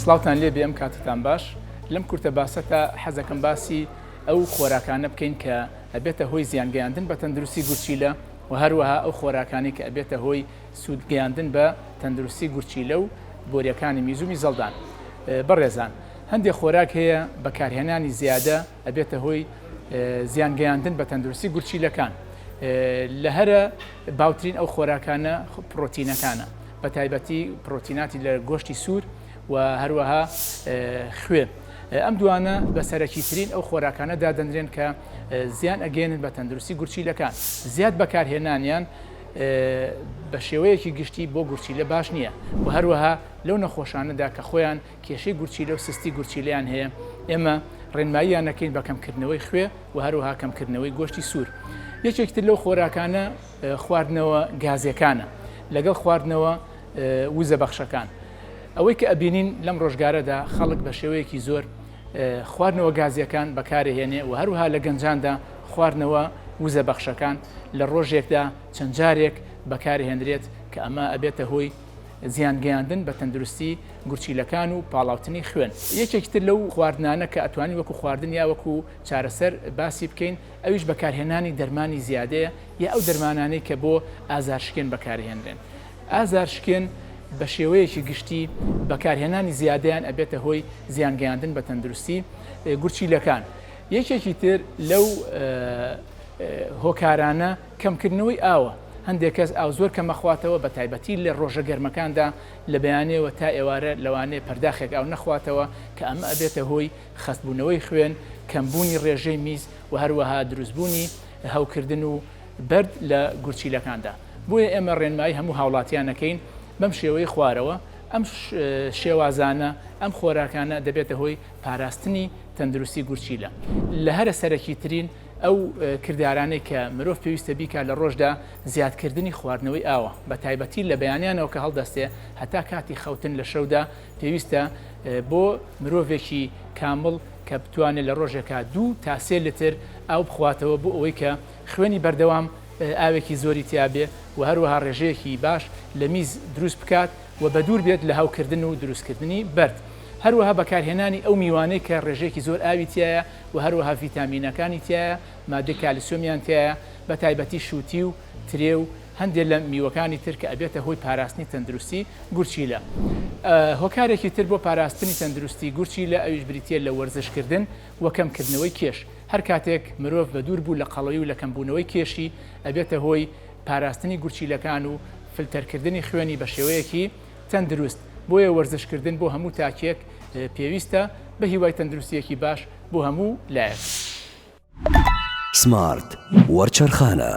سڵاوتان لێ بێ ئەم کاتتان باش لەم کورتە باسەتە حەزەکەم باسی ئەو خۆراکانە بکەین کە ئەبێتە هۆی زیانگەیاندن بە تەندروستی گورچیلە و هەروەها ئەو خۆراکانی کە ئەبێتە هۆی سوودگەیاندن بە تەندروستی گورچیلە و بۆریەکانی میزومی زەڵدان. بەڕێزان هەندێک خۆراک هەیە بەکارهێنانی زیادە ئەبێتە هۆی زیانگەیاندن بە تەندروستی گورچیلەکان. لە هەرە باوترین ئەو خۆراکانە پرۆتینەکانە، بە تایبەتی پرۆتیناتی لە گۆشتی سوور و هەروەها خوێ. ئەم دوانە بە سەرەکیترین ئەو خۆراکانە دادەنرێن کە زیان ئەگەێنن بە تەندروستی گورچیلەکان. زیاد بەکارهێنانیان بە شێوەیەکی گشتی بۆ گورچیلە باش نییە و هەروەها لەو نەخۆشانەدا کە خۆیان کێشەی گورچیلە و سستی گورچیلیان هەیە ئێمە ڕێنماییان نەکەین بە کەمکردنەوەی خوێ و هەروەها کەمکردنەوەی گۆشتی سوور. یەکێکتر لەو خۆراکانە خواردنەوە گازیەکانە لەگەڵ خواردنەوە وزە بەخشەکان. ئەوەی کە ئەبینین لەم ڕۆژگارەدا خەڵک بە شێوەیەکی زۆر خواردنەوە گازیەکان بەکارهێنێ و هەروها لە گەنجاندا خواردنەوە وزە بەخشەکان لە ڕۆژێکدا چەند جارێک بەکارهێنرێت کە ئەمە ئەبێتە هۆی زیانگەیاندن بە تەندروستی گورچیلەکان و پاڵاوتنی خوێن. یەکێکتر لەو خواردنانە کە ئەتوانین وەکو خواردن یا وەکو چارەسەر باسی بکەین ئەویش بەکارهێنانی دەرمانی زیادەیە یا ئەو دەرمانانەی کە بۆ ئازارشکێن بەکارهێنرێن. ئازارشکێن بە شێوەیەکی گشتی بەکارهێنانی زیادیان ئەبێتە هۆی زیانگەیاندن بە تەندروستی گورچیلەکان. یەکێکی تر لەو هۆکارانە کەمکردنەوەی ئاوە. هەندێک کەس ئاو زۆر کەمەخواتەوە بە تایبەتی لە ڕۆژە گەرمەکاندا لە بەیانەوە تا ئێوارە لەوانەیە پەرداخێک ئاو نەخواتەوە کە ئەمە ئەبێتە هۆی خەستبوونەوەی خوێن، کەمبوونی ڕێژەی میز و هەروەها دروستبوونی هەوکردن و بەرد لە گورچیلەکاندا. بۆیە ئێمە ڕێنمایی هەموو هاوڵاتیانەکەین بەم شێوەی خوارەوە ئەم شێوازانە ئەم خۆراکانە دەبێتە هۆی پاراستنی تەندروستی گورچیلە. لە هەرە سەرەکیترین ئەو کردارانەی کە مرۆڤ پێویستە بیکات لە ڕۆژدا زیادکردنی خواردنەوەی ئاوە، بە تایبەتی لە بەیانیانەوە کە هەڵدەستێ هەتا کاتی خەوتن لە شەودا پێویستە بۆ مرۆڤێکی کامل کە بتوانێت لە ڕۆژێکا 2 تا 3 لتر ئاو بخواتەوە بۆ ئەوەی کە خوێنی بەردەوام ئاوێکی زۆری تیابێ و هەروەها ڕێژەیەکی باش لە میز دروست بکات و بە دوور بێت لە هەوکردن و دروستکردنی بەرد. هەروەها بەکارهێنانی ئەو میوانەی کە ڕێژەیەکی زۆر ئاوی تایە و هەروەها ڤیتامینەکانی تایە، مادەی کالیسیۆمیان تایە، بە تایبەتی شووتی و ترێ و هەندێک لە میوەکانی تر کە ئەبێتە هۆی پاراستنی تەندروستی گورچیلە. هۆکارێکی تر بۆ پاراستنی تەندروستی گورچیلە ئەویش بریتە لە وەرزشکردن و کەمکردنەوەی کێش. هەر کاتێک مرۆڤ بە دوور بوو لە قەڵەوی و لە کەمبوونەوەی کێشی ئەبێتە هۆی پاراستنی گورچیلەکان و فلتەرکردنی خوێنی بە شێوەیەکی تەندروست. بۆیە وەرزشکردن بۆ هەموو تاکێک پێویستە بە هیوای تەندروستیەکی باش بۆ هەموو لایەک. سمارت وەرچەرخانە.